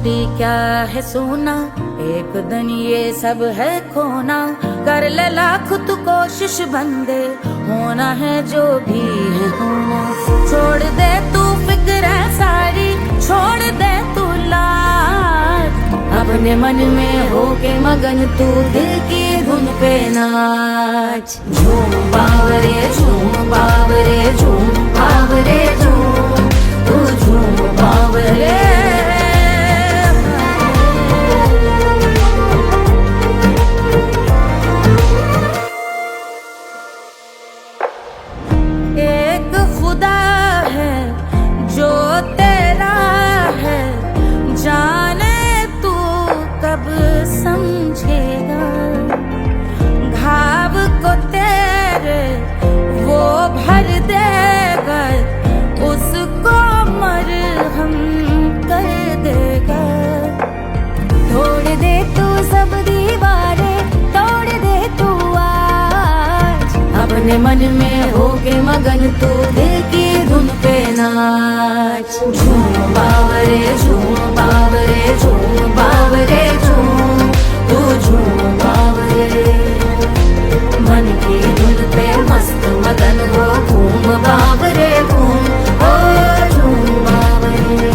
सृष्टि क्या है सोना, एक दिन ये सब है खोना। कर ले लाख तू कोशिश बंदे, होना है जो भी है होना। छोड़ दे तू फिक्र सारी, छोड़ दे तू लाज, अपने मन में होके मगन तू दिल की धुन पे नाच। झूम बावरे झूम बावरे झूम बावरे झूम, तू झूम बावरे। एक खुदा है जो तेरा है, जाने तू कब समझेगा। घाव को तेरे वो भर देगा, उसको मरहम कर देगा। तोड़ दे तू सब दीवारें, तोड़ दे तू आज, अपने मन में होके मगन तू दिल की धुन पे नाच। झूम बावरे झूम बावरे झूम बावरे झूम, तू झूम बावरे। मन की धुन पे मस्त मगन हो, घूम बावरे घूम, ओ झूम बावरे।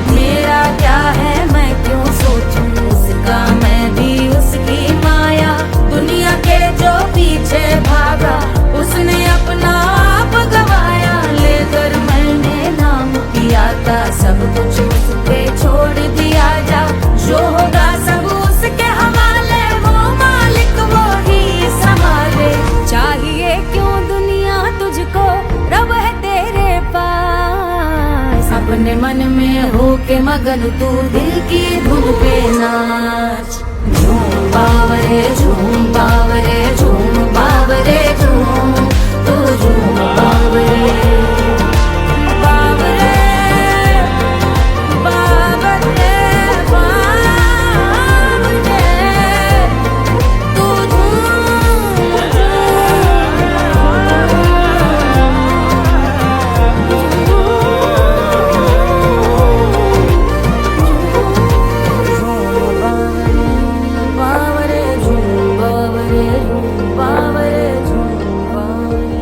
मेरा क्या है मैं क्यों सोचूं, उसका मैं भी उसकी माया। दुनिया के जो पीछे भागा, उसने अपना आप गवाया। लेकर मैंने नाम किया था, सब कुछ उस पे छोड़ दिया जा। जो होगा सब उसके हवाले, वो मालिक वो ही संभाले। चाहिए क्यों दुनिया तुझको, रब है तेरे पास। अपने मन में होके मगन तू दिल की धुन पे नाच। झूम बावरे झूम बावरे झूम बावरे झूम, तू झूम बावरे। बावरे बावरे बावरे, तू बावरे झूम बावरे बावरे झूम बावरे।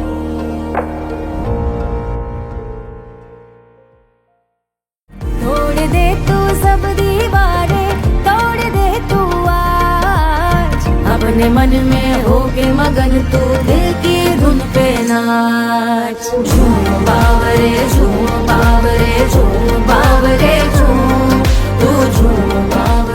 तोड़ दे तू सब दीवारें, तोड़ दे तू आज, अपने मन में होके मगन तू दिल की धुन पे नाच। झूम बावरे झूम बावरे झूम बावरे झूम, तू झूम बावरे।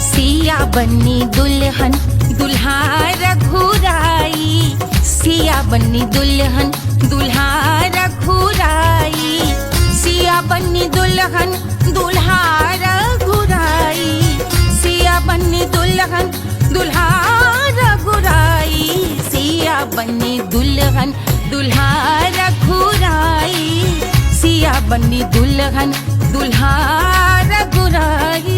सिया बन्नी दुल्हन दुल्हा रघुराई, सिया बन्नी दुल्हन दुल्हा रघुराई। सिया बन्नी दुल्हन दुल्हा रघुराई, सिया बन्नी दुल्हन दुल्हा रघुराई। सिया बन्नी दुल्हन दुल्हा रघुराई, सिया बन्नी दुल्हन दुल्हा रघुराई।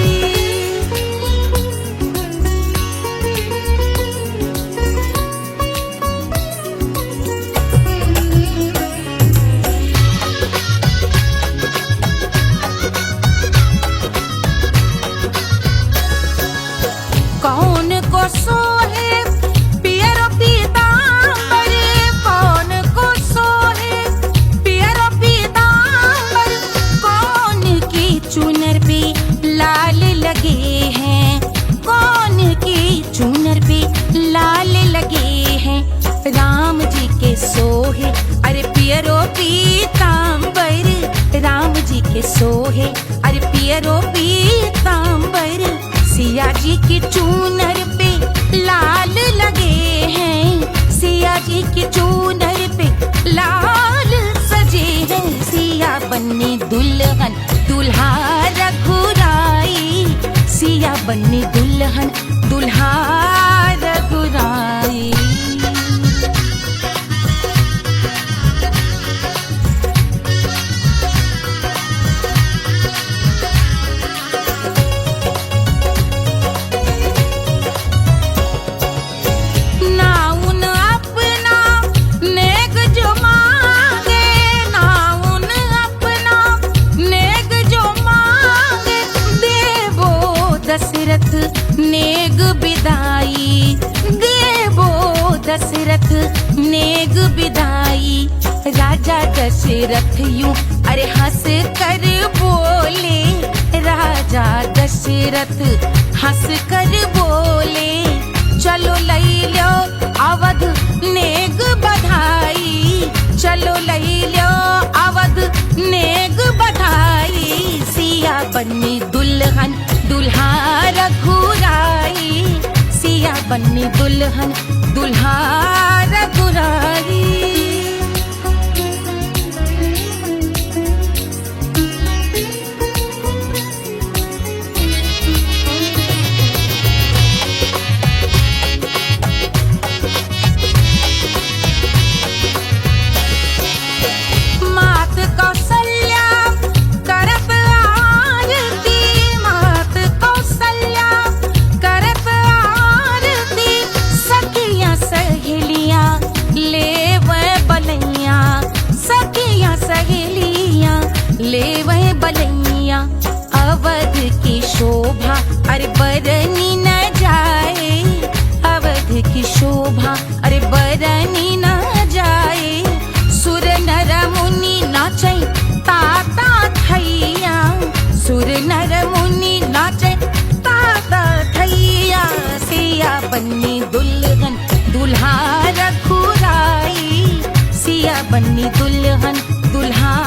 कौन को सोहे पियरो पीतांबर, कौन को सोहे पियरो पीतांबर। कौन की चुनर पे लाल लगे हैं, कौन की चुनर पे लाल लगे हैं। राम जी के सोहे अरे पियरो पीतांबर, राम जी के सोहे अरे पियरो पीतांबर। सिया जी की चूनर पे लाल लगे हैं, सिया जी की चूनर पे लाल सजे हैं। सिया बन्नी दुल्हन दुल्हा रघुराई, सिया बन्नी दुल्हन दुल्हा रघुराई। दशरथ नेग विदाई। राजा दशरथ यूं अरे हंस कर बोले, राजा दशरथ हंस कर बोले, चलो लई लो अवध नेग बधाई, चलो लई लो अवध नेग बधाई। सिया बन्नी दुल्हन दुल्हा रघुराई, सिया बन्नी दुल्हन दुल्हा रघुराई। ले वह बलैया अवध की शोभा अरे बरनी न जाए, अवध की शोभा अरे बरनी न जाए। सुर नर मुनि नाचे ताता थैया, सुर नर मुनि नाचे ताता थैया। सिया बन्नी दुल्हन दुल्हा रघुराई, सिया बन्नी दुल्हन दुल्हा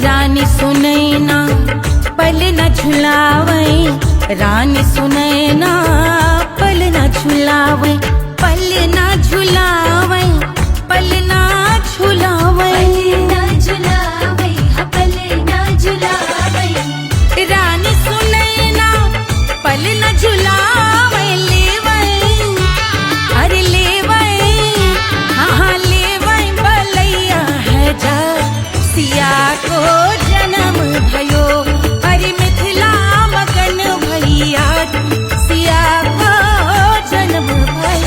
रानी सुनैना पल न झुलावे, रानी सुनैना पल न झुलावे, पल न झुलावे, पल न झुलावे, पल न झुलावे। रानी सुनैना पल न झुलावे, लेवै अरे लेवै हाँ लेवै बलैया है जा। सिया को जन्म भयो अरे मिथिला मगन भैया, सिया को जन्म भयो।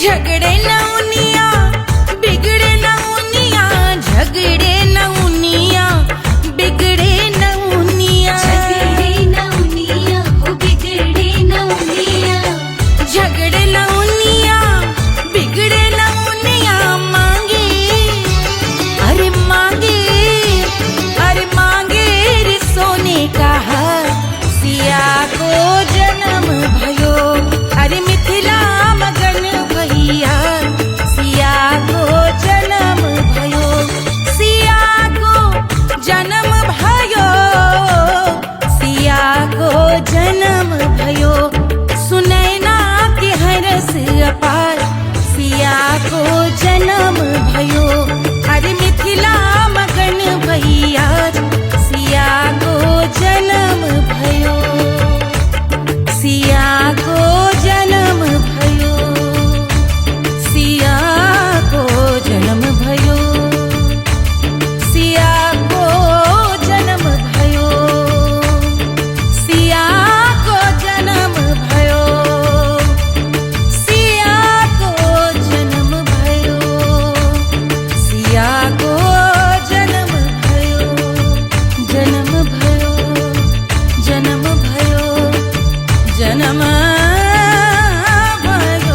झगड़े न उनिया बिगड़े न उनिया, झगड़े न उनिया बिगड़े न उनिया, झगड़े न उनिया ओ बिगड़े न उनिया, झगड़े न उनिया बिगड़े न उनिया। मांगे अरे मांगे, अरे मांगे रे सोने का हार, सिया को जन्म भयो। अरे मिथिला मगन भैया, सिया को जन्म भयो, सिया को जन्म भयो, सिया को जन्म भयो। सुनैना के हरस अपार, सिया को जन्म भयो। अरे मिथिला मगन भैया, सिया को जन्म भयो, सिया को जन्म भयो, सिया को जन्म भयो, सिया को जन्म भयो, सिया को जन्म भयो, सिया को जन्म भयो, सिया को जन्म भयो, जन्म भयो, जन्म भयो, जन्म भयो।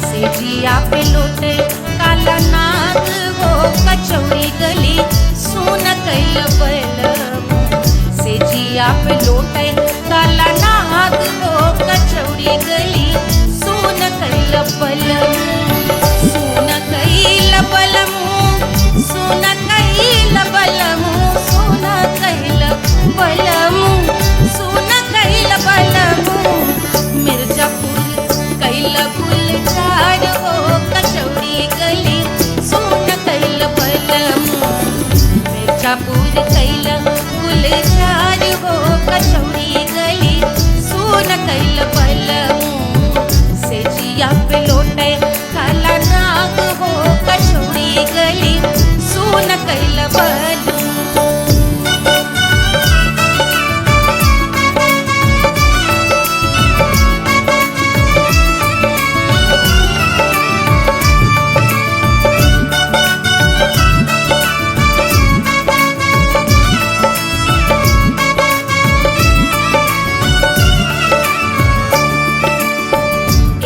सेजिया पे लोटे काला नाग हो, कचौड़ी गली सोन कैल बलमु। सेजिया पे लोटे काला नाग हो, कचौड़ी गली सोन कैल बलमु, सोन कैल बलमु, सोन कैल बलमु, सोन कैल बलमु, सोन कैल बलमु। मिर्जापुर कैल गुलजार हो, कचौड़ी गली सोन कैल बलमु। मिर्जापुर कैल गुलजार हो, कचौड़ी गली सोन कैल बलमु। सेजिया पे लोटे काला नाग हो, कचौड़ी गली सोन कैल बलमु।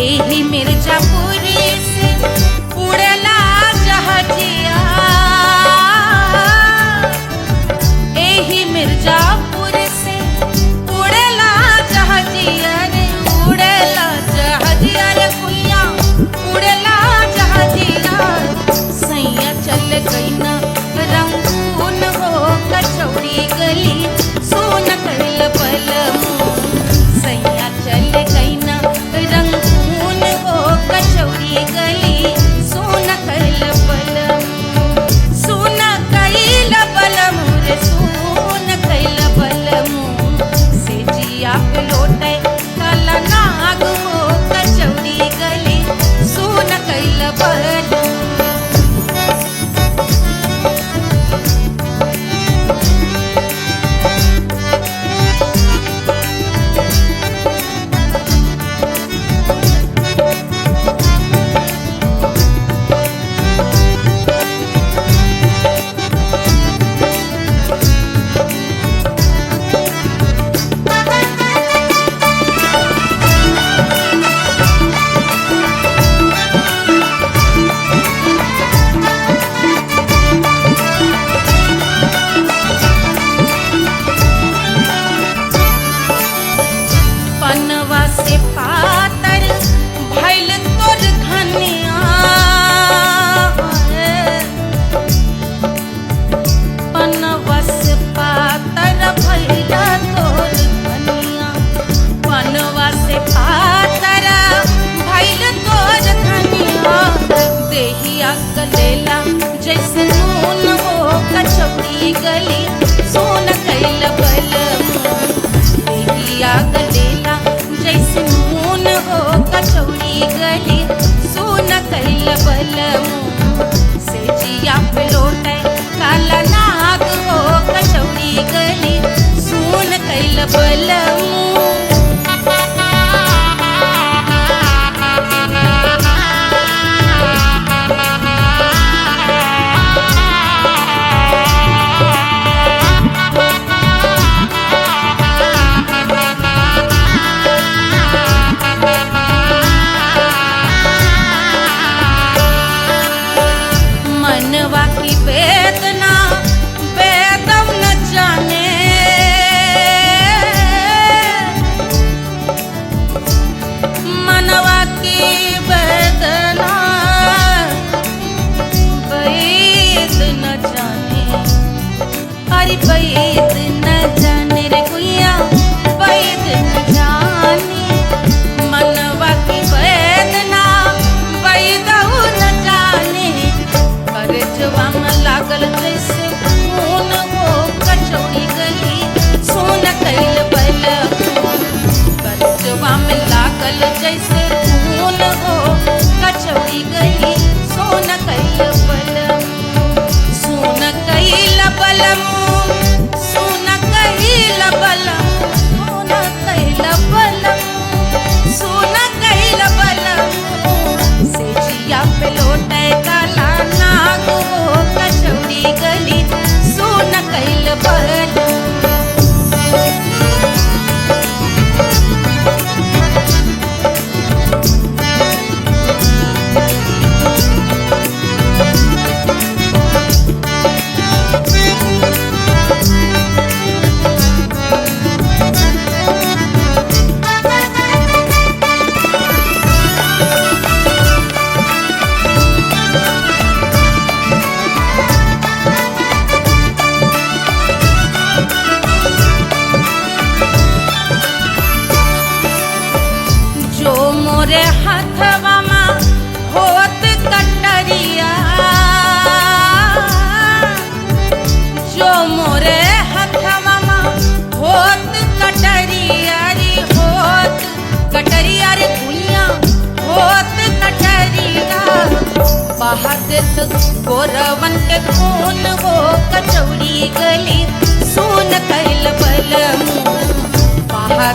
एही मिर्जापुर से उड़ला जहाजिया, एही मिर्जापुर से उड़ला जहाजिया रे, उड़ला जहाजिया रे भैया, उड़ला जहाजिया। सैया चल गई ना रंगून हो, कचौड़ी गली सोन कैल बलमु। सैया चल गई ना रंगून हो, कचौड़ी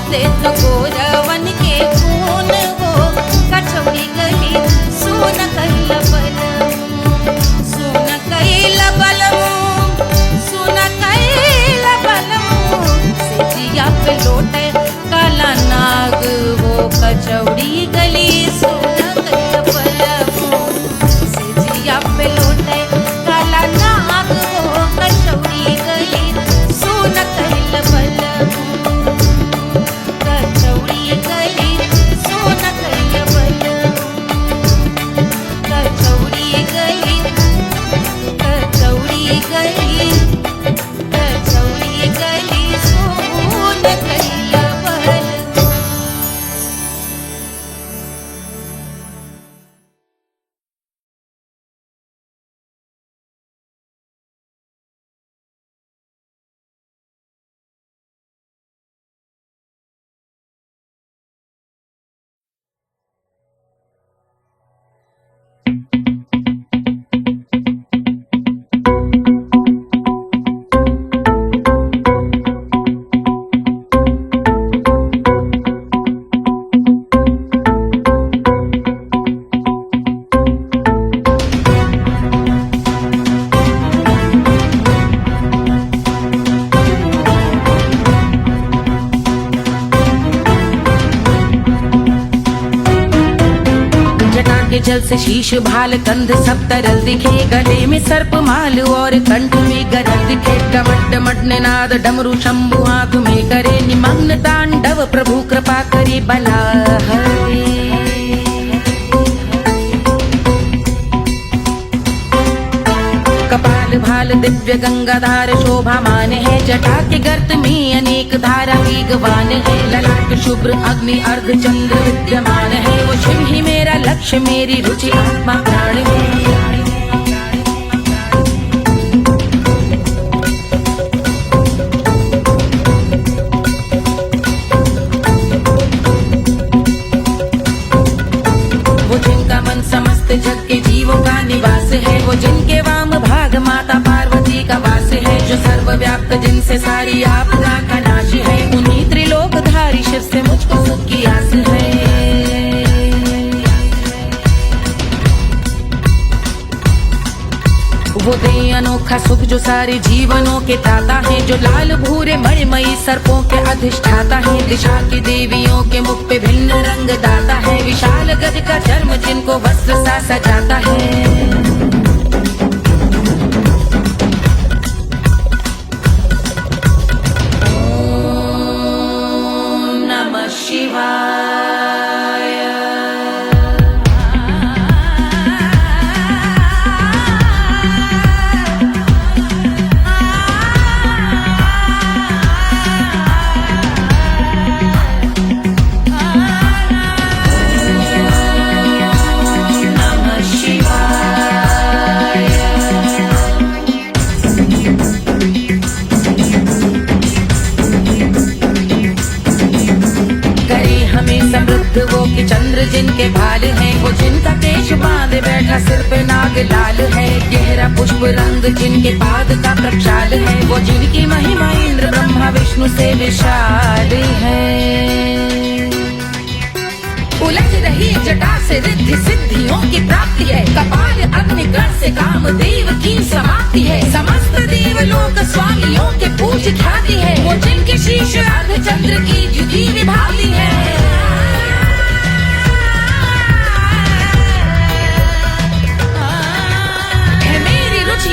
श्वेत गौरवन के खून वो कचौड़ी गली सुन कैल बलम सुन कैल बलम सुन कैल बलम सिजिया पे लोटे काला नाग वो कचौड़ी गली सुन कैल बलम सिजिया पे लोटे काला नाग वो कचौड़ी गली सुन कैल बलम कचौड़ी गली सुन कैल बलम कचौड़ी गली कचौड़ी गली कचौड़ी गली सुन कैल बलम। जल से शीश भाल कंध सब तरल दिखे गले में सर्प माल और कंठ में गरल दिखे डमट डमट निनाद डमरू शंभु आंख में करे निमग्न तांडव प्रभु कृपा करे बला हरे कपाल भाल दिव्य गंगाधार शोभामान है जटा के गर्त में अनेक धारा वेगवान है ललाट शुभ्र अग्नि अर्ध चंद्र विद्यमान है वो शिव ही मेरा लक्ष्य मेरी रुचि आत्मा प्राण है वो जिनका मन समस्त जग के जीवों का निवास है वो जिनके वाम भाग माता पार्वती का वास है जो सर्वव्याप्त जिनसे सारी आपदा का नाश है उन्हीं त्रिलोकधारी शिव से मुझको सुख की आस है वो दे अनोखा सुख जो सारे जीवनों के दाता है जो लाल भूरे मणिमयी सर्पों के अधिष्ठाता है दिशा की देवियों के मुख पे भिन्न रंग दाता है विशाल गज का चर्म जिनको वस्त्र सा सजाता है ओम नमः शिवाय वो कि चंद्र जिनके भाल हैं वो जिनका केश बांधे बैठा सिर पे नाग लाल है गहरा पुष्प रंग जिनके पाद का प्रक्षाल है वो जिनकी महिमा इंद्र ब्रह्मा विष्णु से विशाल है उलझ रही जटा से रिद्धि सिद्धियों की प्राप्ति है कपाल अग्निग्रह से कामदेव की समाप्ति है समस्त देवलोक स्वामियों के पूज ख्याति है वो जिनके शीश अर्ध चंद्र की युति विभावती है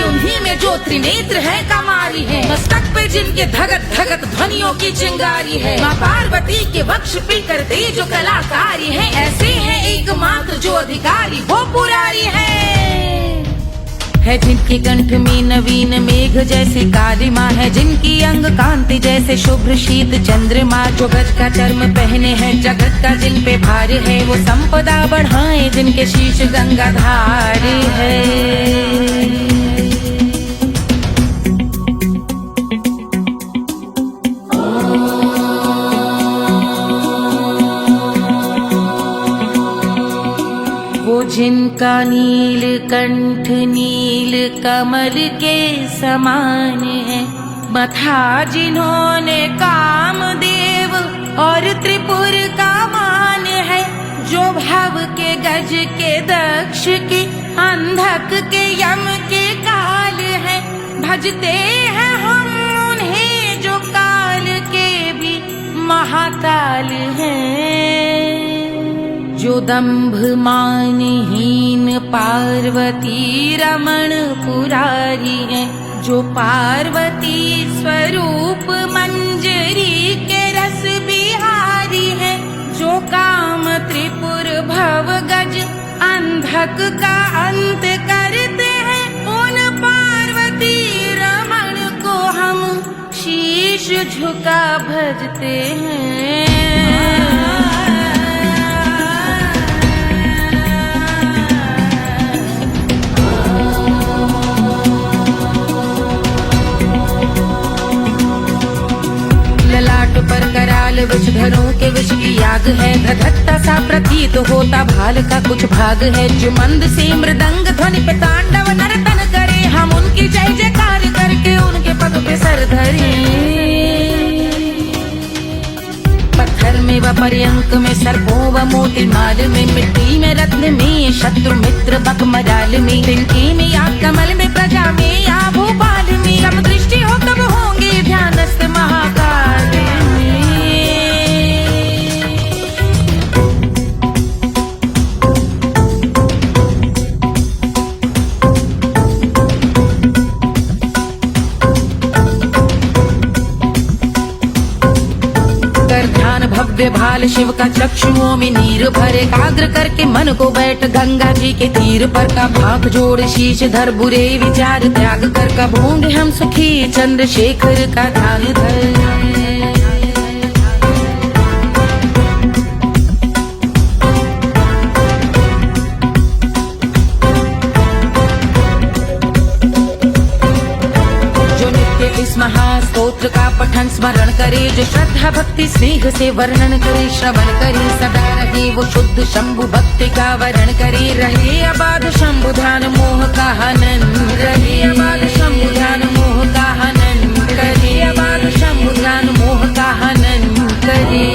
उन्हीं में जो त्रिनेत्र है कमारी है मस्तक पे जिनके धगत धगत ध्वनियों की चिंगारी है माँ पार्वती के वक्ष पे करते जो कलाकारी है ऐसे है एकमात्र जो अधिकारी वो पुरारी है जिनके कंठ में नवीन मेघ जैसे काली माँ है जिनकी अंग कांति जैसे शुभ्र शीत चंद्रमा जो गज का चर्म पहने हैं जगत का जिन पे भार है वो संपदा बढ़ाए जिनके शीश गंगाधार है जिनका नील कंठ नील कमल के समान है मथा जिन्होंने कामदेव और त्रिपुर का मान है जो भव के गज के दक्ष के अंधक के यम के काल है। भजते हैं हम उन्हें जो काल के भी महाकाल हैं। जो दंभ मानहीन पार्वती रमण पुरारी है, जो पार्वती स्वरूप मंजरी के रस बिहारी है, जो काम त्रिपुर भव गज अंधक का अंत करते हैं, उन पार्वती रमण को हम शीश झुका भजते हैं। ललाट पर कराल विषधरों के विष की याग है, धधकता सा प्रतीत होता भाल का कुछ भाग है। जो मंद से मृदंग ध्वनि पे तांडव नर्तन करे, हम उनकी जय जयकार करके उनके पद पे सर धरे। पत्थर में व पर्यंक में सर्पों व मोती माल में, मिट्टी में रत्न में शत्रु मित्र बक मराल में, तिनके में या कमल में प्रजा में या भोपाल में, जब दृष्टि हो तब होंगे ध्यानस्थ महाकाल में। ध्यान भव्य भाल शिव का चक्षुओं में नीर भरे, एकाग्र करके मन को बैठ गंगा जी के तीर पर का भाग जोड़ शीश धर बुरे विचार त्याग कर का भोंग हम सुखी चंद्रशेखर का ध्यान धर। इस महास्तोत्र का पठन स्मरण करे, जो श्रद्धा भक्ति स्नेह से वर्णन करे, श्रवण करे सदा रहे वो शुद्ध शंभु भक्ति का वर्ण करे। रहे अबाध शंभु ध्यान मोह का हनन, रहे अबाध शंभु ध्यान मोह का हनन करे, अबाध शंभु ध्यान मोह का हनन करे।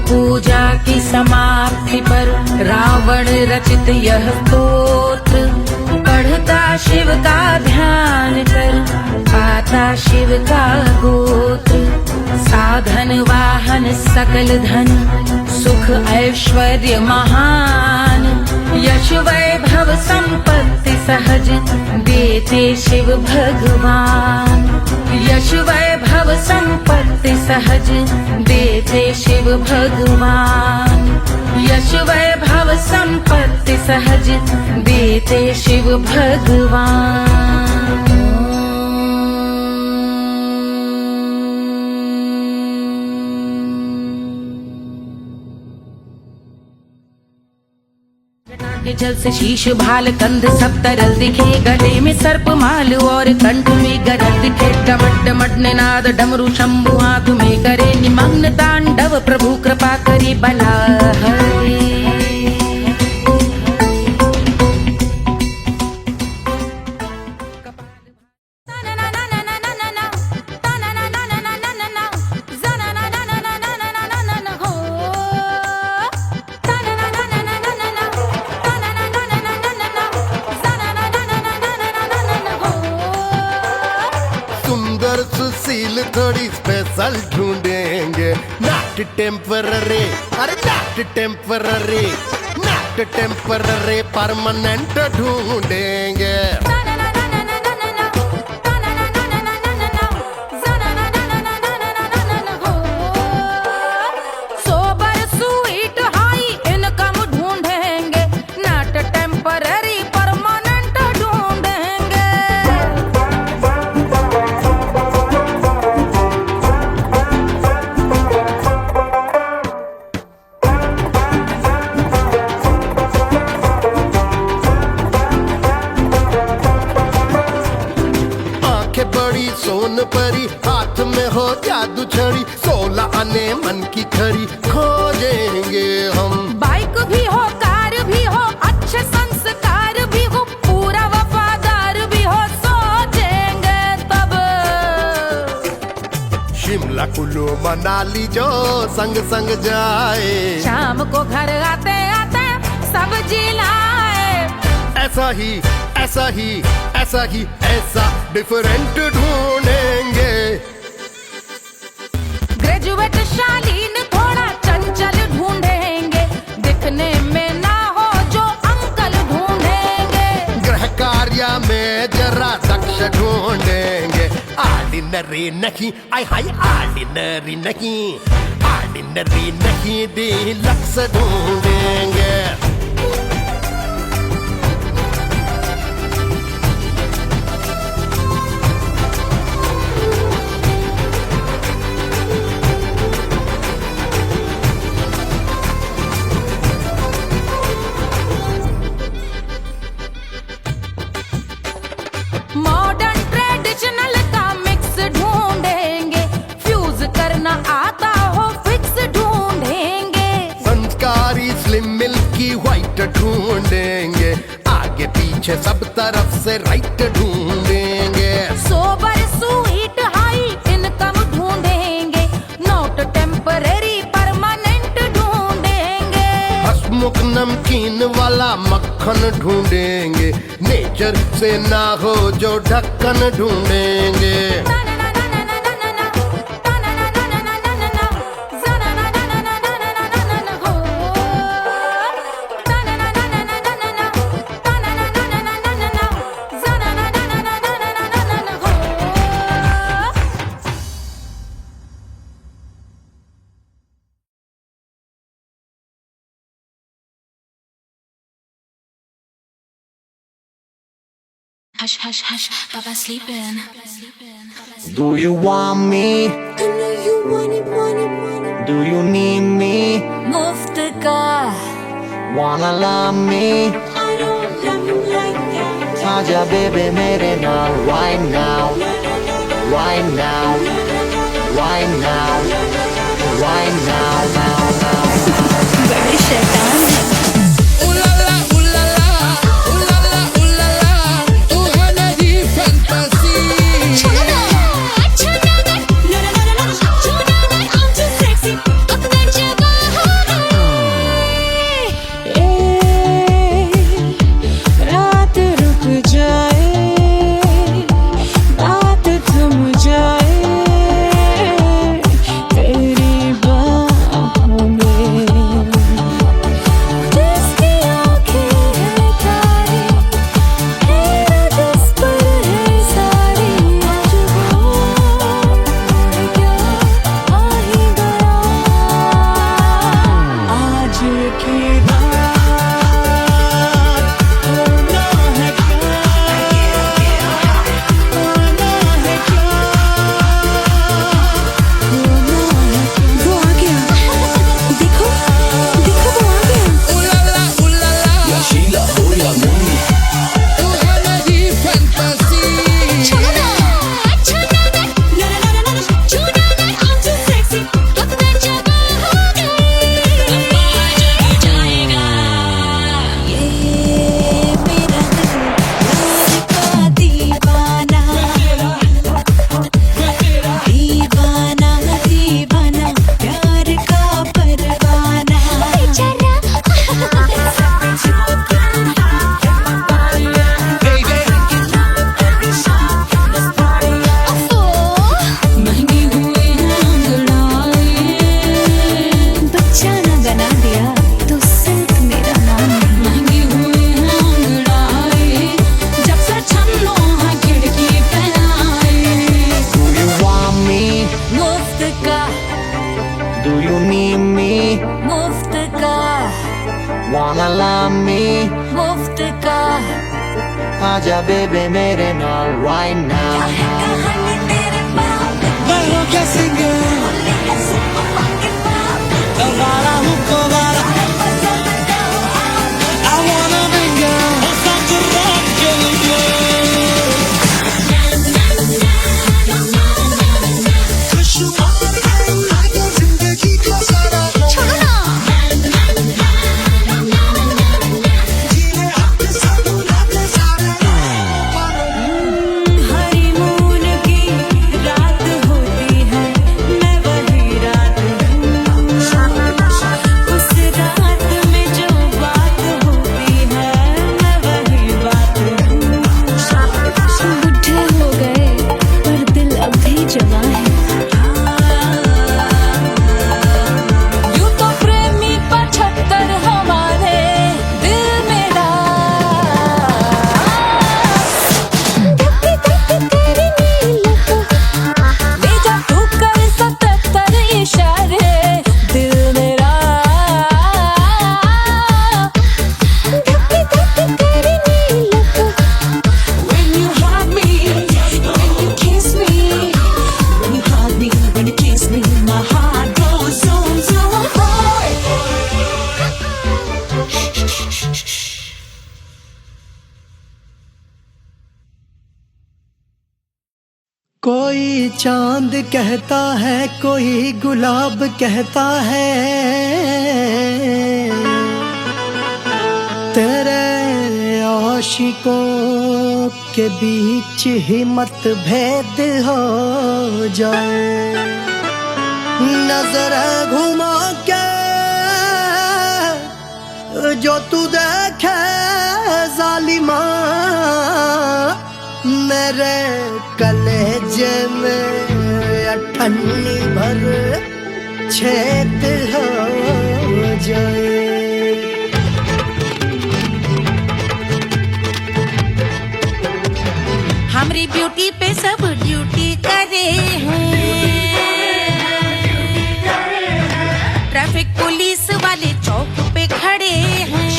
पूजा की समाप्ति पर रावण रचित यह स्तोत्र, पढ़ता शिव का ध्यान कर पाता शिव का गोत्र। साधन वाहन सकल धन सुख ऐश्वर्य महान, यश वैभव संपत्ति सहज देते शिव भगवान। यश वैभव संपत्ति सहज देते शिव भगवान। यश वैभव संपत्ति सहज देते शिव भगवान। के जल से शीश भाल कंध सब तरल दिखे, गले में सर्प माल और कंठ में गरल दिखे। डमट डमट निनाद डमरू शंभु हाथ में करे, निमग्न तांडव प्रभु कृपा करे बला हरे। सुशील थोड़ी स्पेशल ढूंढेंगे, नॉट टेम्पररी, अरे not temporary, not temporary, permanent ढूंढेंगे। सोबर स्वीट हाई इनकम ढूंढेंगे, नॉट टेम्पररी परमानेंट ढूंढेंगे। सोन परी हाथ में हो जादू छड़ी, 16 आने मन की खरी खोजेंगे हम। बाइक भी हो कार भी हो अच्छे संस्कार भी हो, पूरा वफादार भी हो सोचेंगे। मनाली जो संग संग जाए। शाम को घर आते आते सब्जी लाए। ऐसा ही ऐसा ही ऐसा ही ऐसा डिफरेंट ढूंढेंगे। ग्रेजुएट शालीन थोड़ा चंचल ढूंढेंगे, दिखने में ना हो जो अंकल ढूंढेंगे। गृह कार्य में जरा दक्ष ढूंढेंगे। ऑर्डिनरी नहीं, आय हाय ऑर्डिनरी नहीं, ऑर्डिनरी नहीं डीलक्स ढूंढेंगे। मॉडर्न ट्रेडिशनल का मिक्स ढूंढेंगे, फ्यूज करना आता हो फिक्स ढूंढेंगे। संस्कारी स्लिम मिल्की व्हाइट ढूंढेंगे, आगे पीछे सब तरफ से राइट ढूंढेंगे। सोबर स्वीट हाई इनकम ढूंढेंगे, नोट टेम्परेरी परमानेंट ढूंढेंगे। हसमुख नमकीन वाला मक्खन ढूंढेंगे, नेचर से ना हो जो ढक्कन ढूंढेंगे। Hush, hush, hush, Baba sleeping. Do you want me? I know you want it, want it, want it. Do you need me? मुफ्त का Wanna love me? I don't love you like that. आजा baby मेरे नाल right now, right now, right now, right now, now, now. बड़े शैतान हैं। Wanna love me? मुफ्त का आजा बेबे मेरे नाल right now. कहानी तेरे बाप मैं हूँ क्या सिंगर, दोबारा हूँ दोबारा. I wanna be girl, I'm such a rock girl. Honeymoon की रात होती है, मैं कोई चांद कहता है, कोई गुलाब कहता है, तेरे आशिकों के बीच ही मतभेद हो जाए। नजर घुमा के जो तू देखे जालिमा, मेरे कलेजे में अठन्नी भर छेद हो जाए। हमारी ब्यूटी पे सब ड्यूटी करे हैं, ट्रैफिक पुलिस वाले चौक पे खड़े हैं।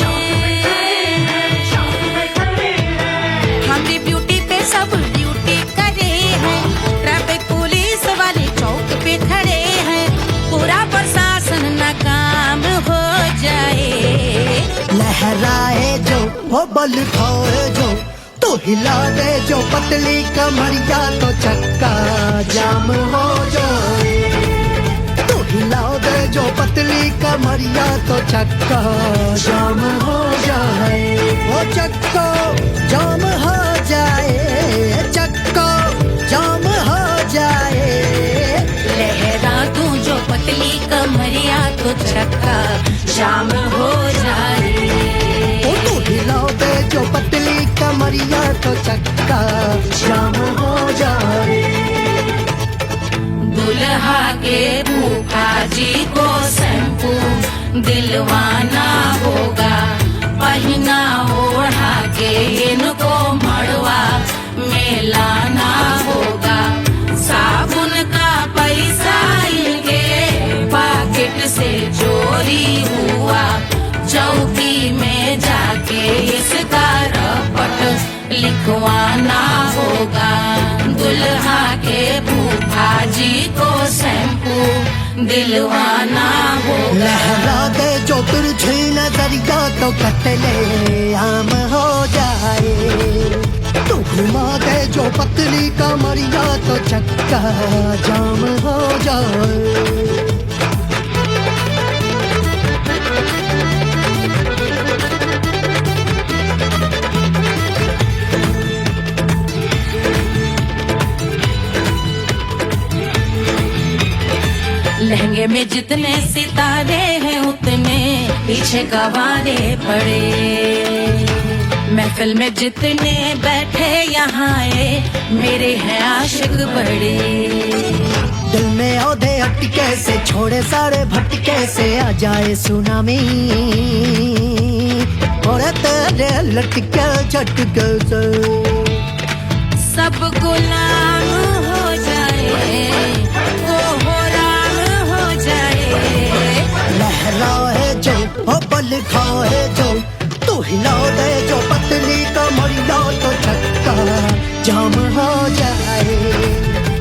हमारी ब्यूटी पे सब ड्यूटी करे हैं, ट्रैफिक पुलिस वाले चौक पे खड़े हैं। पूरा प्रशासन नाकाम हो जाए। लहराए जो वो बल खाए जो, तो हिला दे जो पतली कमरिया, तो चक्का जाम हो जाए। तो हिला दे जो पतली कमरिया, तो चक्का जाम हो जाए। वो चक्का जाम हो जाए, चक्का जाम हो जाए। लहरा तू जो पतली कमरिया, तो चक्का जाम हो जाए। तो हिला दे जो पतली कमरिया, तो चक्का जाम हो जाए। दुल्हा के फूफा जी को शैम्पू दिलवाना होगा, पहना ओढ़ा के इनको मड़वा में लाना होगा। साबुन का पैसा इनके पॉकेट से चोरी हुआ, चौकी में जाके इसका रपट लिखवाना होगा। दुल्हा के फूफा जी को शैम्पू दिलवाना होगा। लहरा दे जो तिरछी नजरिया, तो कतले आम हो जाए। तो घुमा दे जो पतली कमरिया, तो चक्का जाम हो जाए। लहंगे में जितने सितारे हैं, उतने पीछे गवारे पड़े। महफिल में जितने बैठे यहाँ आए, मेरे हैं आशिक बड़े। दिल में औधे अटके से, छोड़े सारे भटके से, आ जाए सुनामी और तेरे लटके झटके से। सब गुलाम हो जाए, वो हो राम हो जाए। लहराए जो ओ बल खाए जो, तू हिला दे जो पतली कमरिया, तो चक्का जाम हो जाए।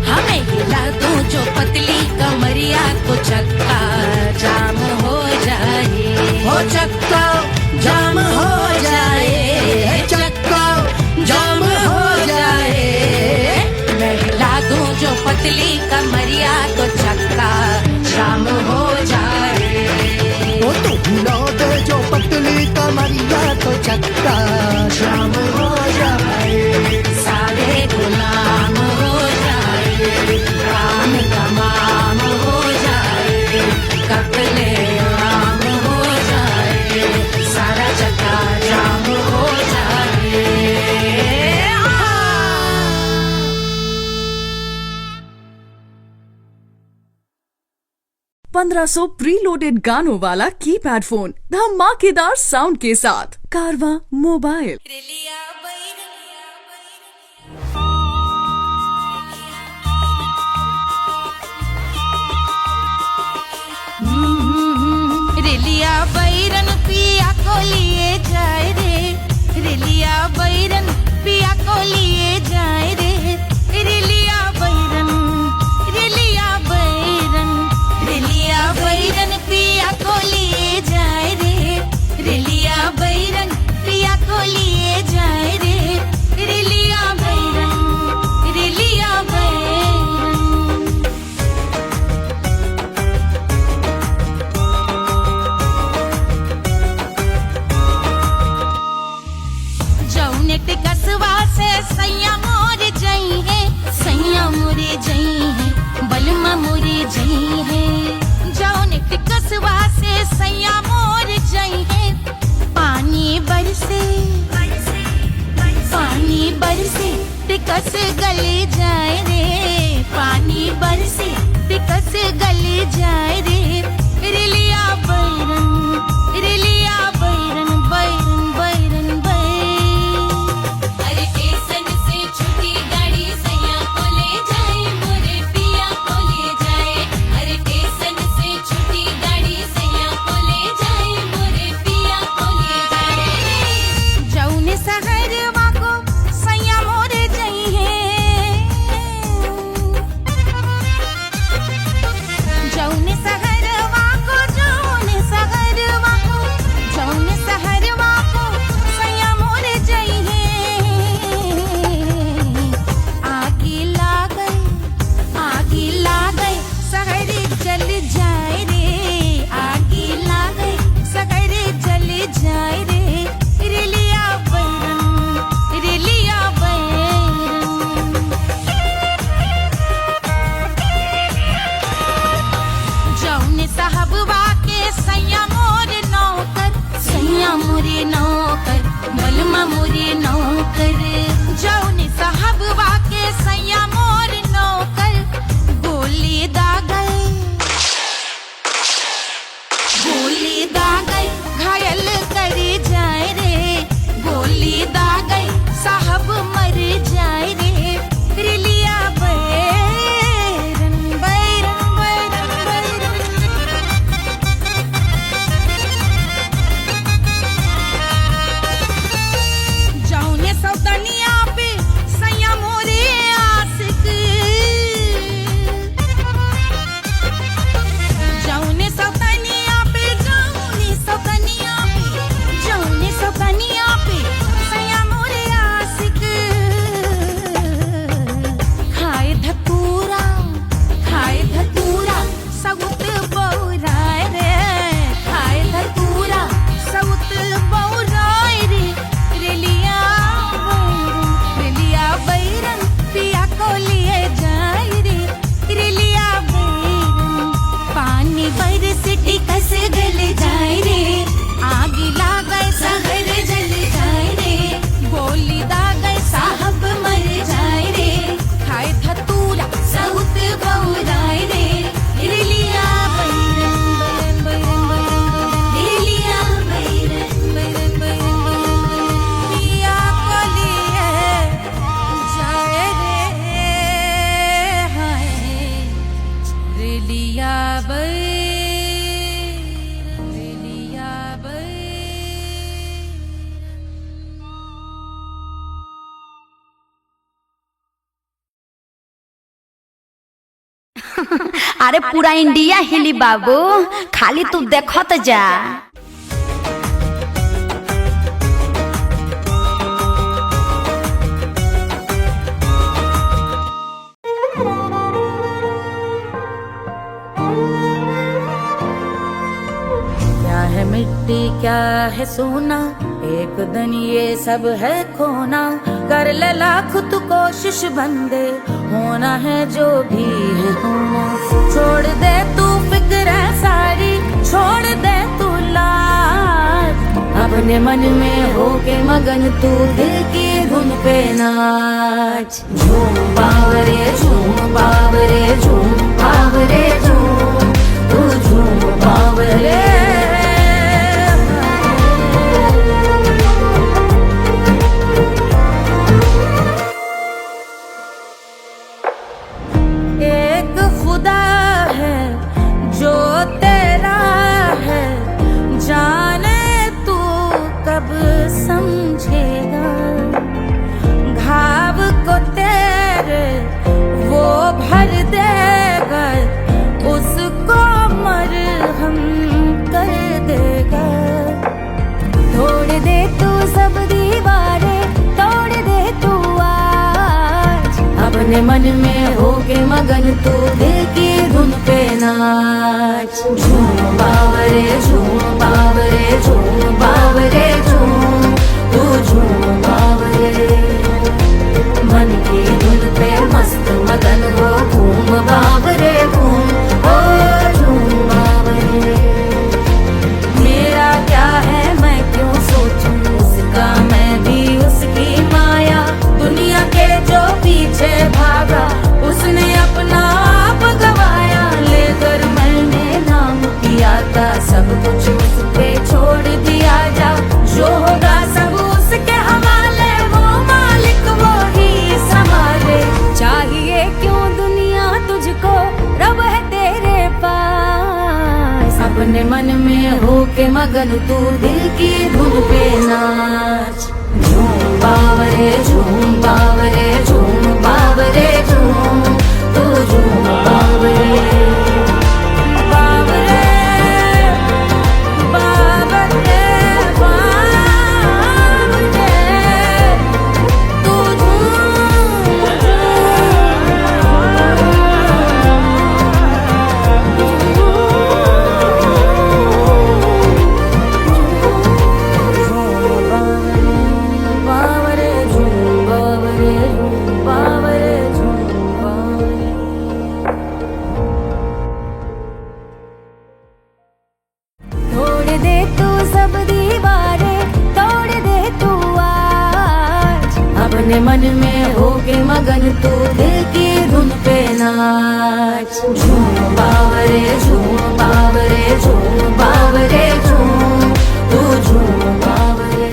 हमें हिला दो जो पतली कमरिया, तो चक्का जाम हो जाए। ओ चक्का जाम हो जाए, चक्का जाम हो जाए। मैं हिला दूं जो पतली कमरिया, तो चक्का जाम हो जाए। ओ तू हिला दे जो पतली कमरिया, तो चक्का जाम हो जाए। सारे गुलाम हो जाए, काम तमाम हो जाए। कत्ले आम हो जाए, सारा चक्का जाम हो जाए। 1500 प्रीलोडेड गानों वाला कीपैड फोन धमाकेदार साउंड के साथ कारवां मोबाइल। रेलिया बैरन पिया को लिए जाए रे, रेलिया बैरन पिया को लिए जाए रे। रेलिया बैरन, रेलिया बैरन, रेलिया बैरन पिया को लिए जाए रे। रेलिया बैरन पिया को लिए जाए रे। रेलिया बैरन, रेलिया बैरन। सैया मोर जइहे पानी बरसे पानी बरसे टिकस गले जाए रे पानी बरसे टिकस गले जाए रे रिलिया बैरन बैरन बैरन अरे स्टेशन से छुट्टी गाड़ी सैया को ले जाए मोरे पिया को ले जाए अरे स्टेशन से छुट्टी गाड़ी सैया को ले जाए मोरे पिया को ले जाए जौने सहरवा को सैया मोर जइहे जौने सहरवा को सैया मोर जइहे आगी लागई सहर जल जाए रे आगी लागई सहर जल जाए रे रिलिया बैरन जौने साहबवा के सैया मोरे नौकर बलमा मोरे नौकर जौने साहबवा के सैया मोर नौकर गोली दागल घायल कर जाए रे गोली दागल साहब मर जाए रे रिलिया बैरन जौने सौतनिया पे सैया मोरे आशिक जौने सौतनिया पे सैया मोरे आशिक खाए धतूरा सउत बौराए रे खाए धतूरा सउत बौराए रे रिलिया बैरन पिया को लिए जाए रे रिलिया बैरन पानी बरस टिकस गल जाए रे आगी लागै सहर जल जाए रे गोली दागै साहब मर जाए रे खाए धतूरा सउत बौराए रे रिलिया बैरन लिया बैरन पिया को लिए जाए रे हाय रिलिया बैरन अरे पूरा इंडिया हिली बाबू खाली तू देखत जा क्या है मिट्टी क्या है सोना एक दिन ये सब है खोना कर ले लाख तू कोशिश बंदे होना है जो भी है होना छोड़ दे तू फिक्र सारी छोड़ दे तू लाज अपने मन में होके मगन तू दिल की धुन पे नाच झूम बावरे झूम बावरे झूम बावरे झूम तू झूम बावरे एक खुदा है जो तेरा है जाने तू कब समझेगा घाव को तेरे वो भर देगा उसको मरहम कर देगा तोड़ दे तू सब दीवारें तोड़ दे तू आज अपने मन में होके मगन तू दिल की धुन पे नाच झूम बावरे झूम बावरे झूम बावरे झूम तू झूम बावरे मन की धुन पे मस्त मगन हो घूम बावरे घूम ओ झूम बावरे होता सब कुछ उस पे छोड़ दिया जाओ, जो होगा सब उसके हवाले, वो मालिक वो ही संभाले। चाहिए क्यों दुनिया तुझको, रब है तेरे पास। अपने मन में हो के मगन तू दिल की धुन पे नाच। झूम बावरे झूम बावरे झूम बावरे झूम, तू झूम बावरे बावरे बावरे बावरे, तू बावरे झूम बावरे झूम बावरे झूम बावरे। तोड़ दे तू सब दीवारें, तोड़ दे तू आज। अपने मन में हो के मगन तू दिल की धुन पे नाच। झूम बावरे झूम बावरे झूम बावरे झूम, तू झूम बावरे।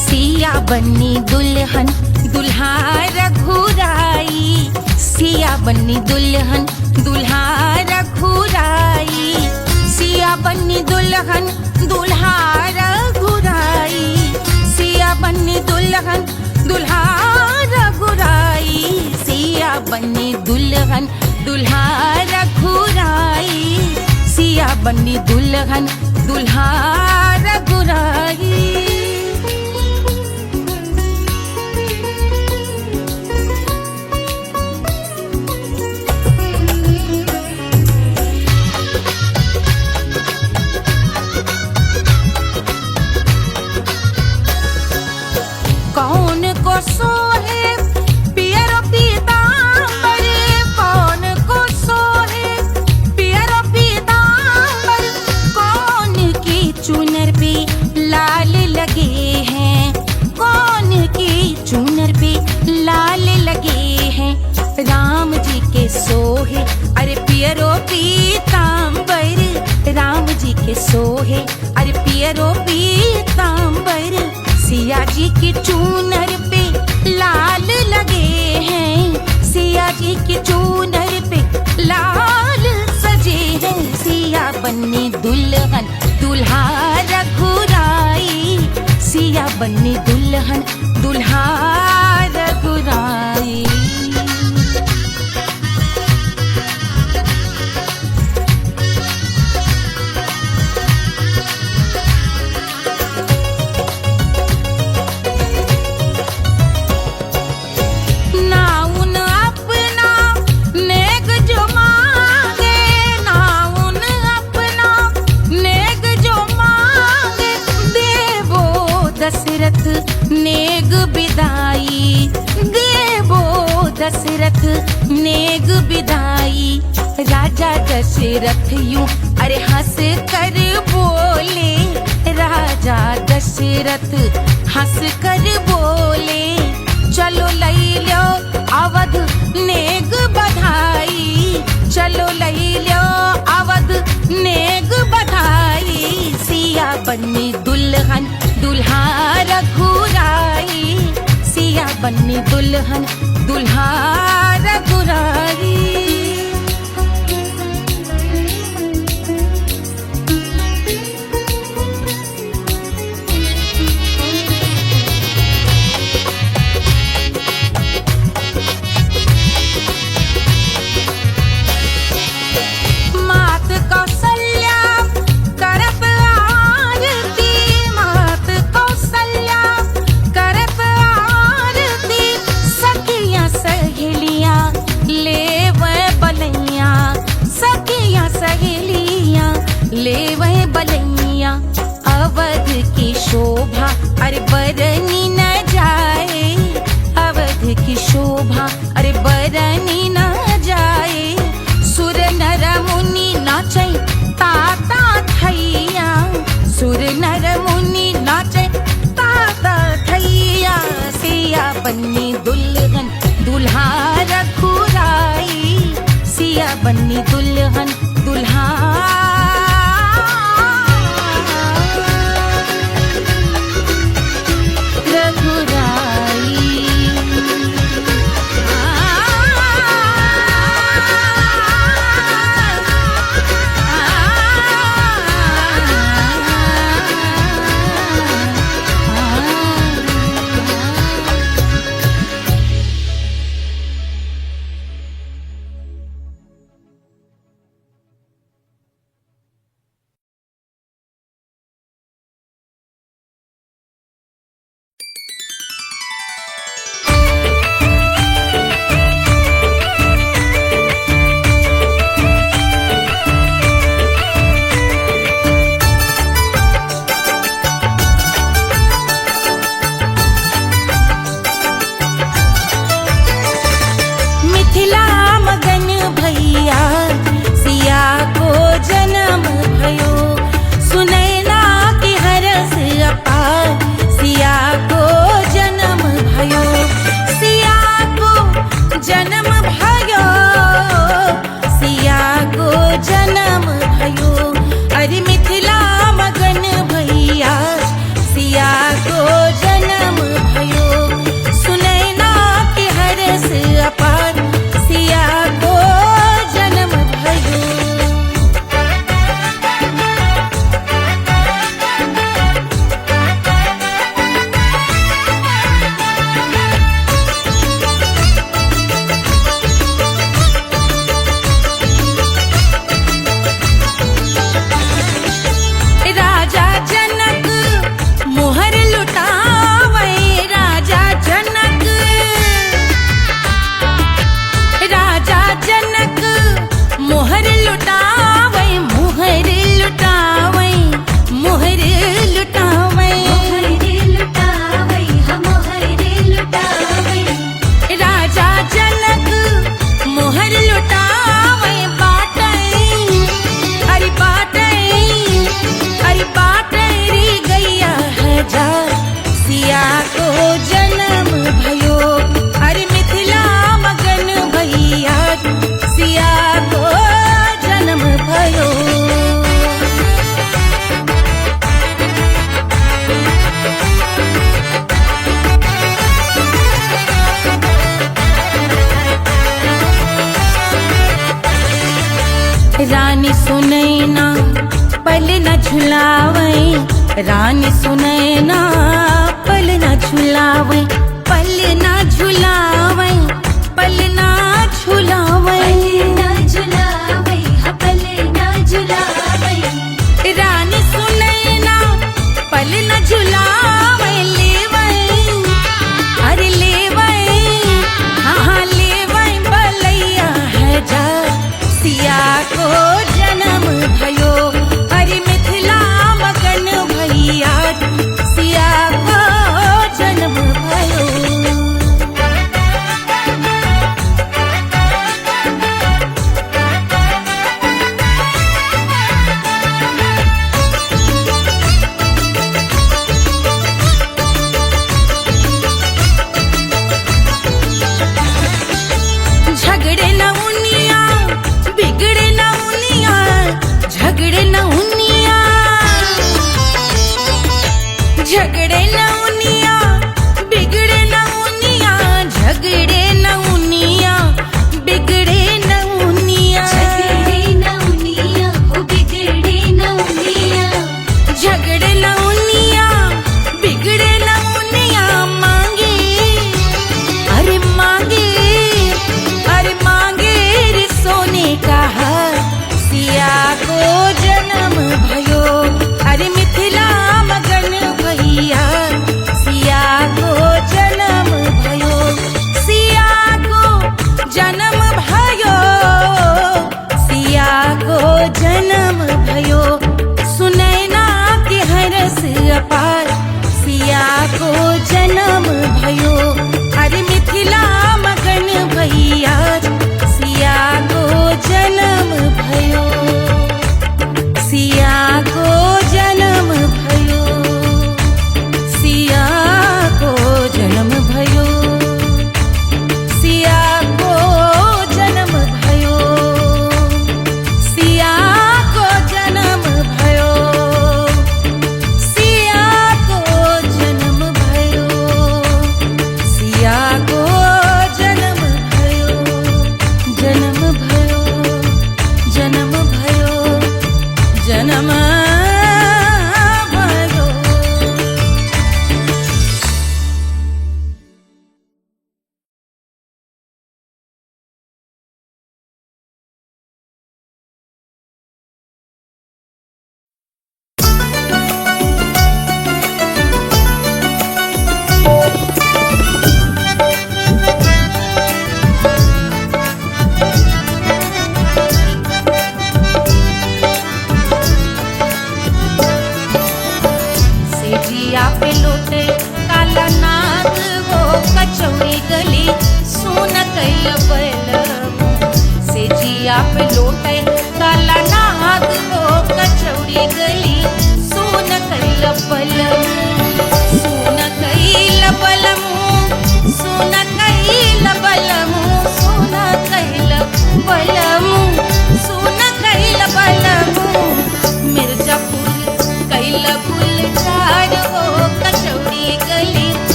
सिया बन्नी दुल्हन दुल्हा रघुराई, सिया बन्नी दुल्हन दुल्हा रघुराई, सिया बन्नी दुल्हन दुल्हा रघुराई, सिया बन्नी दुल्हन दुल्हा रघुराई, सिया बन्नी दुल्हन दुल्हा रघुराई, सिया बन्नी दुल्हन दुल्हा रघुराई। कौन को सोहे पियरो पीतांबर, कौन को सोहे पियरो पीतांबर, कौन की चुनर पे लाल लगे हैं, कौन की चुनर पे लाल लगे हैं। राम जी के सोहे अरे पियरो पीतांबर, राम जी के सोहे अरे पियरो पीतांबर, सिया जी की चूनर पे लाल लगे हैं, सिया जी की चूनर पे लाल सजे हैं। सिया बन्नी दुल्हन दुल्हा रघुराई, सिया बन्नी दुल्हन दुल्हा रघुराई। दशरथ नेग बिदाई, देवो दशरथ नेग बिदाई, राजा दशरथ यूं अरे हंस कर बोले, राजा दशरथ हंस कर बोले, चलो लई लो अवध नेग बधाई, चलो लई लो अवध नेग बधाई। सिया बन्नी दुल्हन दुल्हा रघुराई, सिया बन्नी दुल्हन दुल्हा रघुराई। ले वह बलैया, अवध की शोभा अरे बरनी न जाए, अवध की शोभा अरे बरनी न जाए सुर नर मुनि नाचे ताता थैया सुर नर मुनि नाचे ताता थैया सिया बन्नी दुल्हन दुल्हा रघुराई सिया बन्नी दुल्हन दुल्हा रानी सुनैना पल न झुलावे रानी सुनैना पल न झुलावे पल न झुलावे पल न झुलावे पल न झुलावे रानी सुनैना पल न झुलावे लेवे अरे लेवे हाँ लेवे बलैया है जा सिया को जन्म भयो अरे मिथिला मगन भैया सिया को जन्म भयो झगड़े न उनिया बिगड़े न उनिया झगड़े न उनिया झगड़े न उनिया बिगड़े न उनिया झगड़े न उनिया बिगड़े न उनिया झगड़े न उनिया ओ बिगड़े न उनिया झगड़े न उनिया बिगड़े न उनिया मांगे अरे मांगे रे सोने का हार सिया को जन्म भयो अरे मिथिला मगन भैया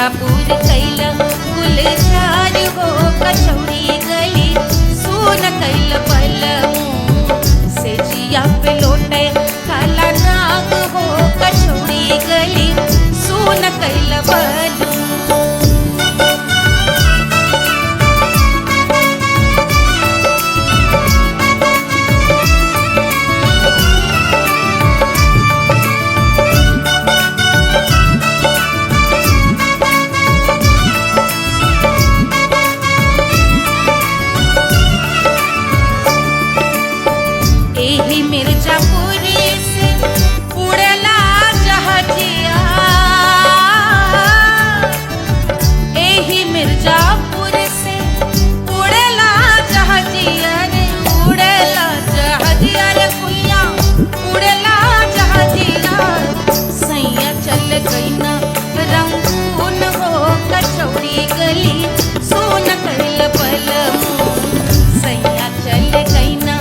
मिर्जापुर कैल गुलजार हो कचौड़ी गली सुन कैल बलमू से जिया पे लोटे काला नाग हो कचौड़ी गली सुन कैल बलमू एही मिर्जापुर से उड़ेला जहाजिया एही मिर्जापुर से उड़ेला जहाजिया रे उड़ेला जहाजिया रे कुइया उड़ेला जहाजिया सैया चल गई ना रंगून हो कचौड़ी गली सोन कैल बलमू सैया चल गई ना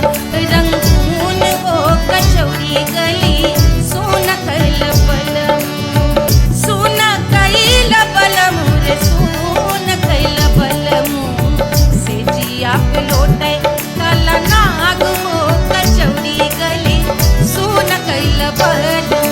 रंगून हो कचौड़ी गली सोन कैल बलमू सोन कैल बलमू रे सोन कैल बलमू से जिया पे लोटे काला नाग हो कचौड़ी गली सोन कैल बलमू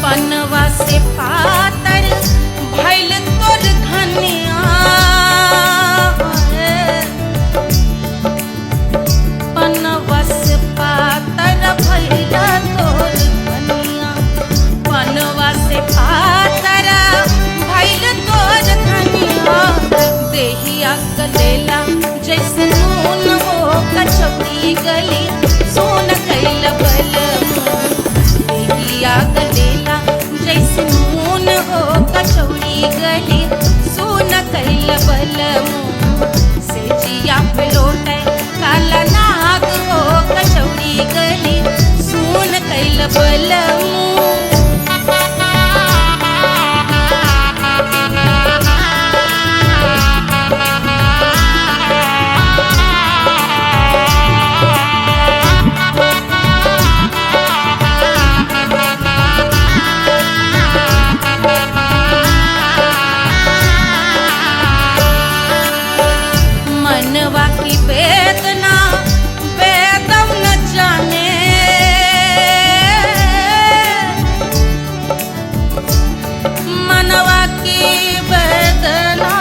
पनवा से पातर भइल तोर धनिया पनवा से पातर भइल तोर धनिया पनवा से पातर भइल तोर धनिया देहिया गलेला जैसे नून हो कचौड़ी गली सोन कैल बलमू देहिया गलेला जैसे नून हो कचौड़ी गली सोन कैल बलमू से जिया पे लोटे काला नाग हो कचौड़ी गली सोन कैल बलमू मनवा की वेदना वेदम न जाने मनवा की वेदना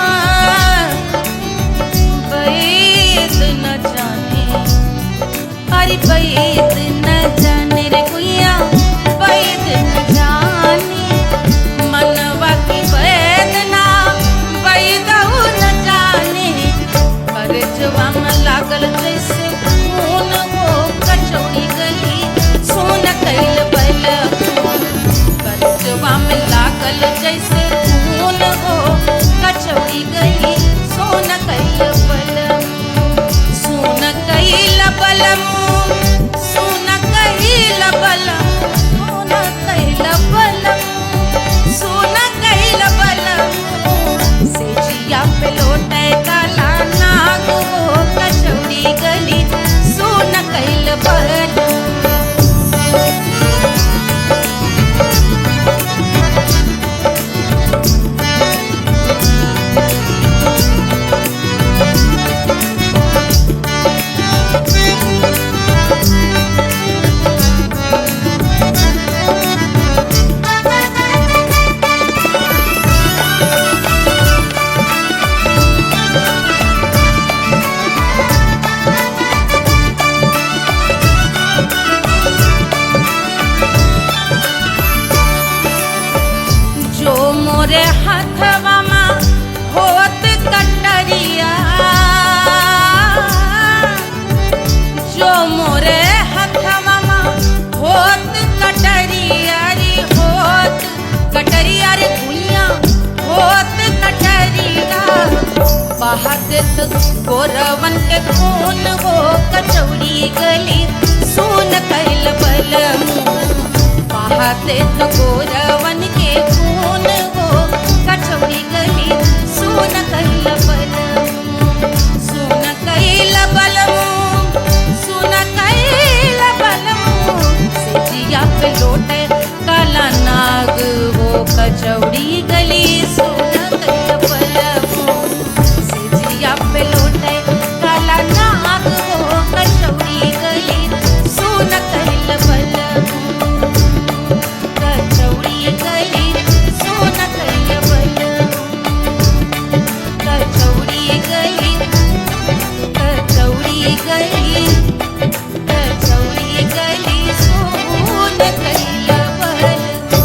वेद न जाने अरे वेद न जाने रे कुइया वेद न जाने मनवा की वेदना वेद न जाने परजवा में लागल जैसे खून हो कचौड़ी गली सोन कैल बलमू परजवा में लागल जैसे खून हो कचौड़ी गली सोन कैल बलमू सोन कैल बलमू सोन कैल बलमू सोन कैल बलमू सोन कैल बलमू से जिया पे लोटे काला नाग हो कचौड़ी गली सोन कैल बलमू देत गोरवन के खून वो कचौड़ी गली सुन कैल बलमू बहा देत गोरवन के खून वो कचौड़ी गली सुन कैल बलमू सुन कैल बलमू सुन कैल बलमू सिजिया पे लोटे काला नाग वो कचौड़ी गली सुन कैल बलमू सिजिया पे लोटे काला नाग वो कचौड़ी गली सुन कैल बलमू कचौड़ी गली सुन कैल बलमू कचौड़ी गली कचौड़ी गली कचौड़ी गली सुन कैल बलमू।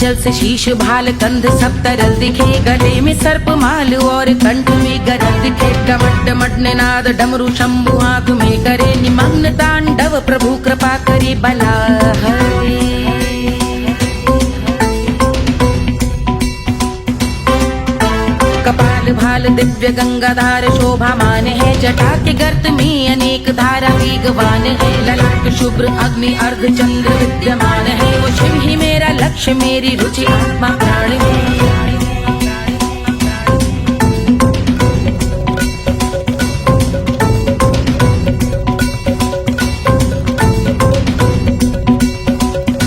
जल से शीश भाल कंध सब तरल दिखे गले में सर्प माल और कंठ में गरल दिखे डमट डमट निनाद डमरू शंभु आंख में करे निमग्न तांडव प्रभु कृपा करे बला हरे कपाल भाल दिव्य गंगाधार शोभामान है जटा के गर्त में अनेक धारा वेगवान है ललाट शुभ्र अग्नि अर्ध चंद्र विद्यमान है वो शिव ही मेरा लक्ष्य मेरी रुचि आत्मा प्राण है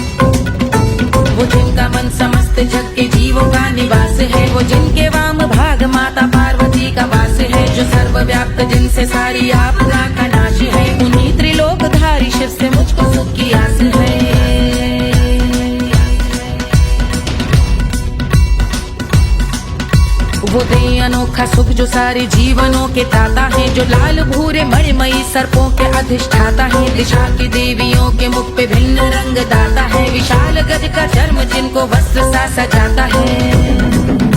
वो जिनका मन समस्त जग के जीवों का निवास है वो जिनके वाम भाग माता पार्वती का वास है जो सर्वव्याप्त जिनसे सारी आपदा का नाश है उन्हीं त्रिलोकधारी शिव से मुझको सुख की आस है वो दे अनोखा सुख जो सारे जीवनों के दाता है जो लाल भूरे मणिमयी सर्पों के अधिष्ठाता है दिशा की देवियों के मुख पे भिन्न रंग दाता है विशाल गज का चर्म जिनको वस्त्र सा सजाता है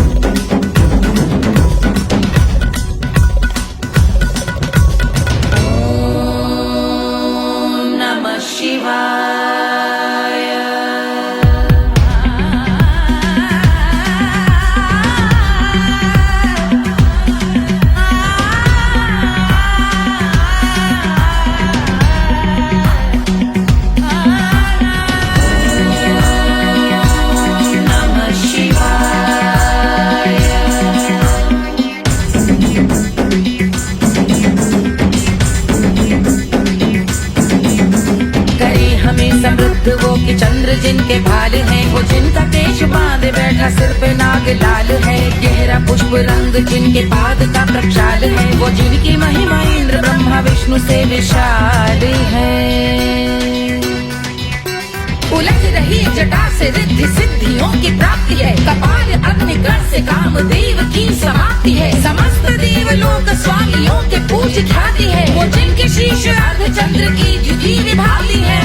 वो कि चंद्र जिनके भाल हैं वो जिनका केश बांधे बैठा सिर पे नाग लाल है गहरा पुष्प रंग जिनके पाद का प्रक्षाल है वो जिनकी महिमा इंद्र ब्रह्मा विष्णु से विशाल है उलझ रही जटा से रिद्धि सिद्धियों की प्राप्ति है कपाल अग्निगण से कामदेव की समाप्ति है समस्त देवलोक स्वामियों के पूज ख्याति है वो जिनके शीश अर्ध चंद्र की द्युति विभाती है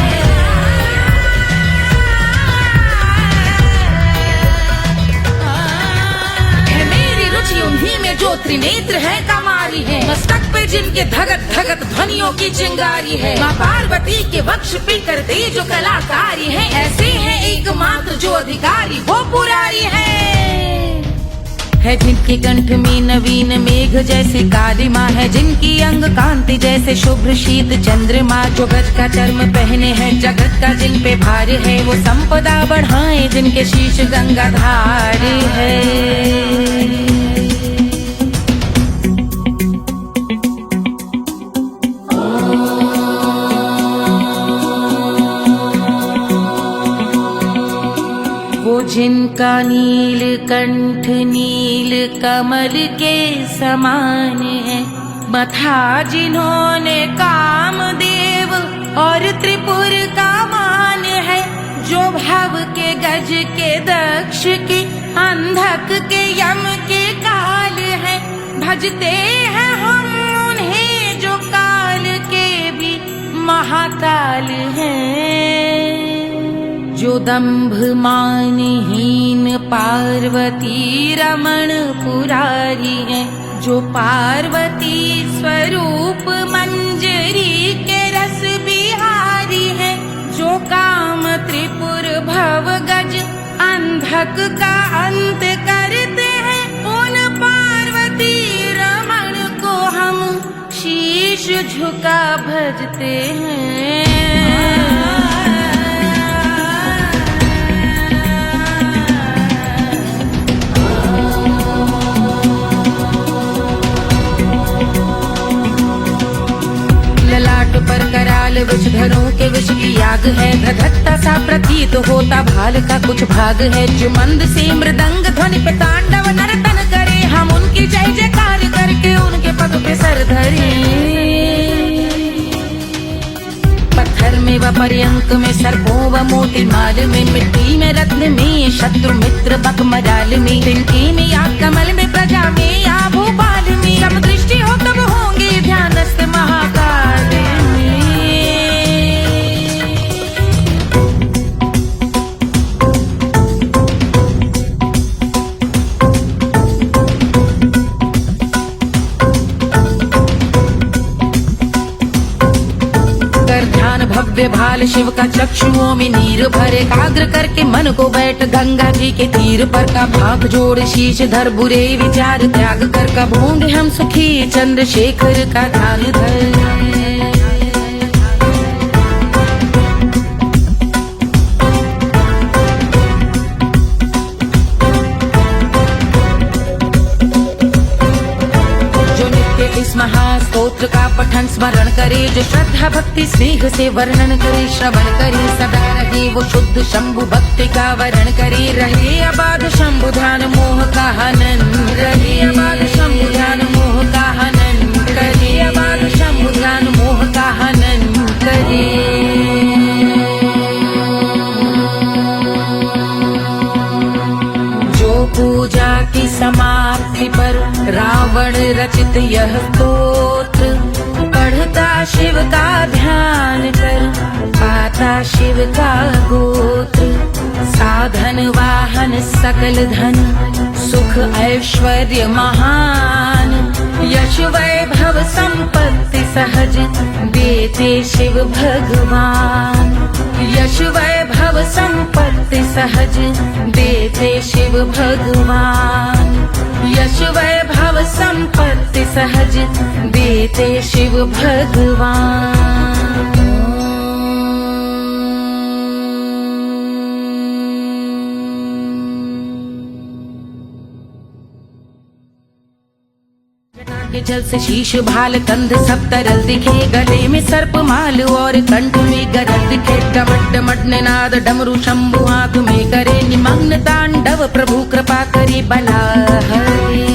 उन्हीं में जो त्रिनेत्र है कमारी है मस्तक पे जिनके धगत धगत ध्वनियों की चिंगारी है माँ पार्वती के वक्ष पे करते जो कलाकारी है ऐसे हैं एकमात्र जो अधिकारी वो पुरारी है जिनके कंठ में नवीन मेघ जैसे काली माँ है जिनकी अंग कांति जैसे शुभ्र शीत चंद्रमा जो गज का चर्म पहने हैं जगत का जिन पे भार है वो संपदा बढ़ाए जिनके शीश गंगाधार है जिनका जिनका नील कंठ नील कमल के समान है, मथा जिन्होंने कामदेव और त्रिपुर का मान है, जो भव के गज के दक्ष के अंधक के यम के काल है, भजते हैं हम उन्हें जो काल के भी महाकाल हैं। जो दंभ मानहीन पार्वती रमण पुरारी है, जो पार्वती स्वरूप मंजरी के रस बिहारी है, जो काम त्रिपुर भव गज अंधक का अंत करते हैं, उन पार्वती रमण को हम शीश झुका भजते हैं। ललाट पर कराल विषधरों के विष की आग है, धधकता सा प्रतीत होता भाल का कुछ भाग है, जो मंद से मृदंग ध्वनि पे तांडव नर्तन करे, हम उनकी जय जयकार करके उनके पग पे सर धरे। पत्थर में व पर्यंक में सर्पों व मोती माल में, मिट्टी में रत्न में शत्रु मित्र बक मजाल में, तिनके में या कमल में प्रजा में या भोपाल में, सब दृष्टि हो तब होंगे ध्यानस्थ महाकाल में। ध्यान भव्य भाल शिव का चक्षुओं में नीर भरे, एकाग्र करके मन को बैठ गंगा जी के तीर पर, का भाग जोड़ शीश धर बुरे विचार त्याग कर, कब होंगे हम सुखी चंद्रशेखर का ध्यान धर। इस महास्तोत्र का पठन स्मरण करे, जो श्रद्धा भक्ति स्नेह से वर्णन करे, श्रवण करे सदा रहे वो शुद्ध शंभु भक्ति का वरण करे, रहे अबाध शंभु ध्यान मोह का हनन, रहे अबाध शंभु ध्यान मोह का हनन करे, अबाध शंभु ध्यान मोह का हनन करे। पूजा की समाप्ति पर रावण रचित यह स्तोत्र, पढ़ता शिव का ध्यान कर पाता शिव का गोत्र, साधन वाहन सकल धन सुख ऐश्वर्य महान, यश वैभव संपत्ति सहज देते शिव भगवान, यश वैभव संपत्ति सहज देते शिव भगवान, यश वैभव संपत्ति सहज देते शिव भगवान। के जल से शीश भाल कंध सब तरल दिखे, गले में सर्प माल और कंठ में गरल दिखे, डमट डमट निनाद डमरू शंभु हाथ में करे, निमग्न तांडव प्रभु कृपा करे बला हरे।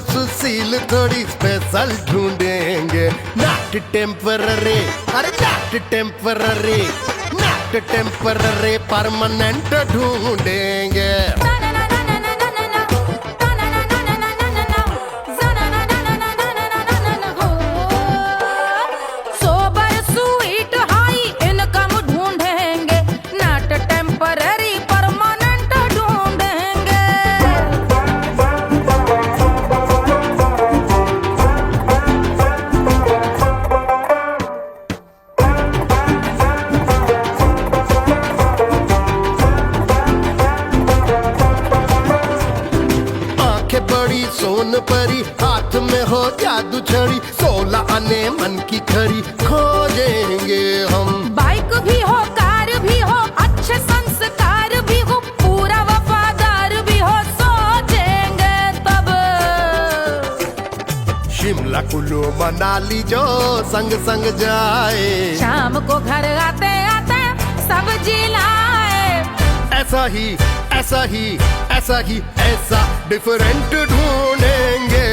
सुशील थोड़ी स्पेशल ढूंढेंगे, नॉट टेम्पररी, अरे not temporary, not temporary permanent ढूंढेंगे। सोबर स्वीट हाई इनकम ढूंढेंगे, नॉट टेम्पररी परमानेंट ढूंढेंगे। सोन परी हाथ में हो जादू छड़ी, 16 आने मन की खरी खोजेंगे हम। बाइक भी हो, कार भी हो, अच्छे संस्कार भी हो, पूरा वफादार भी हो, सोचेंगे तब। शिमला कुल्लू मनाली जो संग संग जाए, शाम को घर आते आते सब्जी लाए। ऐसा ही ऐसा ही ऐसा ही ऐसा डिफरेंट ढूंढेंगे।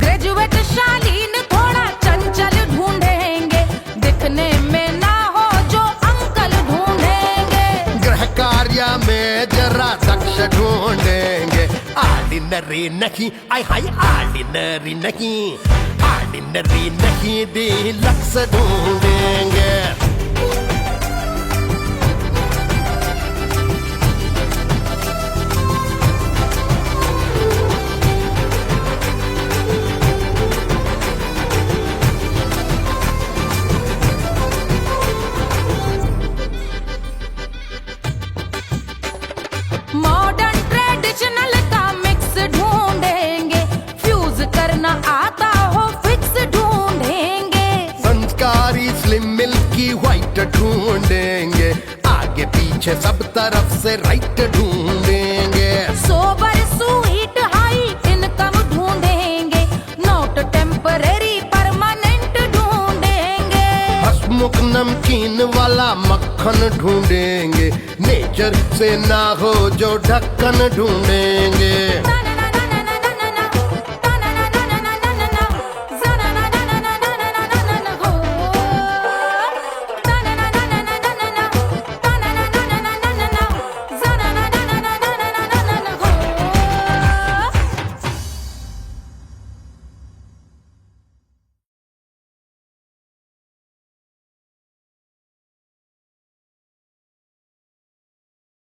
ग्रेजुएट शालीन थोड़ा चंचल ढूंढेंगे, दिखने में ना हो जो अंकल ढूंढेंगे। गृह कार्य में जरा दक्ष ढूंढेंगे। ऑर्डिनरी नहीं, आय हाय ऑर्डिनरी नहीं, ऑर्डिनरी नहीं डीलक्स ढूंढेंगे। मॉडर्न ट्रेडिशनल का मिक्स ढूंढेंगे, फ्यूज करना आता हो फिक्स ढूंढेंगे। संस्कारी स्लिम मिल्की व्हाइट ढूंढेंगे, आगे पीछे सब तरफ से राइट ढूंढेंगे। सोबर स्वीट हाई इनकम ढूंढेंगे, नोट टेम्परेरी परमानेंट ढूंढेंगे। हंसमुख नमकीन वाला मक्खन ढूंढेंगे, नेचर से ना हो जो ढक्कन ढूंढेंगे।